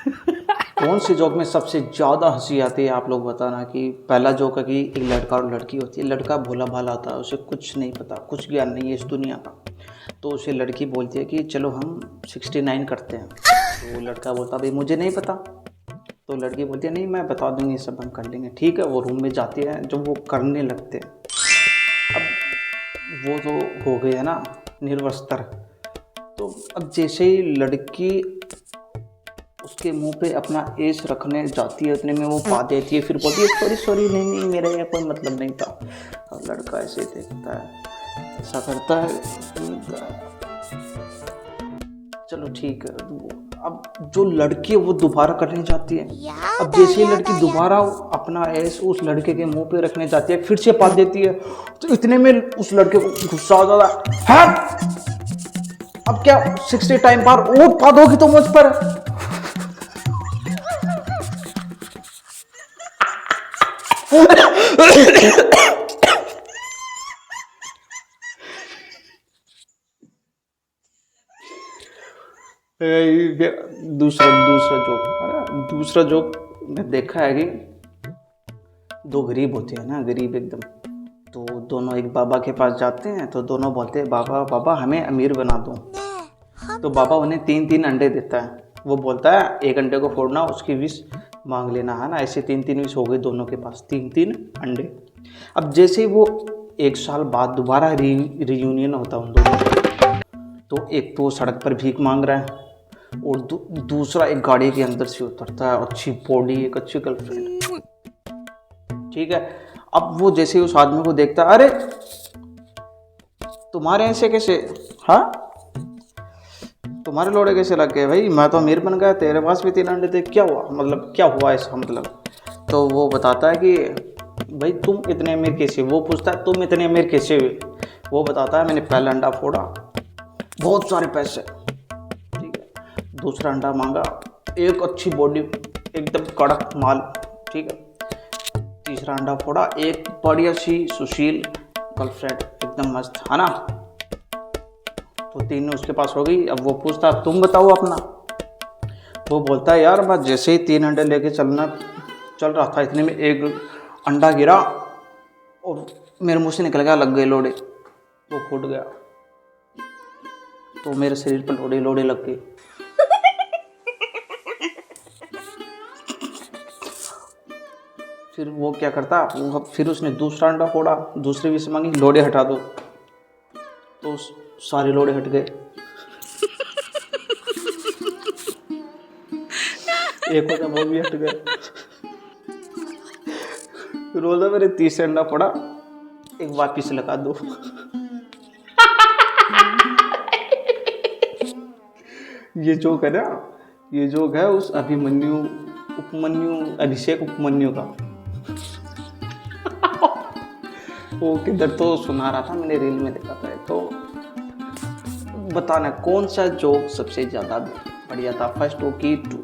कौन सी जोक में सबसे ज़्यादा हंसी आती है आप लोग बताना। कि पहला जोक है कि एक लड़का और लड़की होती है। लड़का भोला भाला होता है, उसे कुछ नहीं पता, कुछ ज्ञान नहीं है इस दुनिया का। तो उसे लड़की बोलती है कि चलो हम 69 करते हैं। तो लड़का बोलता भाई मुझे नहीं पता। तो लड़की बोलती है नहीं मैं बता दूंगी, सब हम कर लेंगे। ठीक है, वो रूम में जाती है। जब वो करने लगते हैं, अब वो तो हो गए है ना निर्वस्त्र। तो अब जैसे ही लड़की उसके मुंह पे अपना एस रखने जाती है, उतने में वो पा देती है। फिर बोलती है सॉरी सॉरी, नहीं नहीं मेरा ये कोई मतलब नहीं था। और लड़का ऐसे देखता है, ऐसा करता है, चलो ठीक है। अब जो लड़की है वो दोबारा करने जाती है। अब जैसे ही लड़की दोबारा अपना एस उस लड़के के मुंह पे रखने जाती है, फिर से पा देती है। तो इतने में उस लड़के को गुस्सा आ जाता है, अब क्या 60 टाइम बार और पा दोगी तो मुझ पर। दूसरा दूसरा जोक, अरे दूसरा जोक मैं देखा है कि दो गरीब होते हैं ना, गरीब एकदम। तो दोनों एक बाबा के पास जाते हैं। तो दोनों बोलते हैं बाबा बाबा हमें अमीर बना दो। तो बाबा उन्हें 3-3 अंडे देता है। वो बोलता है एक अंडे को फोड़ना, उसकी विश मांग लेना, है ना। ऐसे 3-3 विश हो गए दोनों के पास, 3-3 अंडे। अब जैसे ही वो 1 साल बाद दोबारा रियूनियन होता है उन दोनों का। तो एक तो सड़क पर भीख मांग रहा है और दूसरा एक गाड़ी के अंदर से उतरता है, अच्छी बॉडी, एक अच्छी गर्लफ्रेंड। ठीक है, अब वो जैसे ही उस आदमी को देखता है, अरे तुम्हारे ऐसे कैसे, हाँ तुम्हारे लोड़े कैसे लग गए भाई, मैं तो अमीर बन गया, तेरे पास भी 3 अंडे थे, क्या हुआ, मतलब क्या हुआ ऐसा मतलब। तो वो बताता है कि भाई तुम इतने अमीर कैसे, वो पूछता है तुम इतने अमीर कैसे हुए। वो बताता है मैंने पहला अंडा फोड़ा, बहुत सारे पैसे, ठीक है। दूसरा अंडा मांगा, एक अच्छी बॉडी, एकदम कड़क माल, ठीक है। तीसरा अंडा फोड़ा, एक बढ़िया सी सुशील गर्लफ्रेंड, एकदम मस्त, है ना। तो 3 उसके पास हो गई। अब वो पूछता तुम बताओ अपना। वो बोलता है यार मैं जैसे ही 3 अंडे लेके चल रहा था, इतने में एक अंडा गिरा और मेरे मुंह से निकल गया, लग गए लोड़े, वो फूट गया। तो मेरे शरीर पर लोड़े लोड़े लग गए। फिर वो क्या करता, वो फिर उसने दूसरा अंडा फोड़ा, दूसरी विश मांगी, लोड़े हटा दो। तो सारे लोड़े हट गए। एक होता वो भी हट गया। फिर बोलता मेरे तीसरा अंडा पड़ा, एक वापिस लगा दो। ये जोक है ना, ये जोक है उस अभिषेक उपमन्यु का। वो किधर तो सुना रहा था, मैंने रील में देखा था। तो बताना कौन सा जोक सबसे ज्यादा बढ़िया था, फर्स्ट हो कि 2।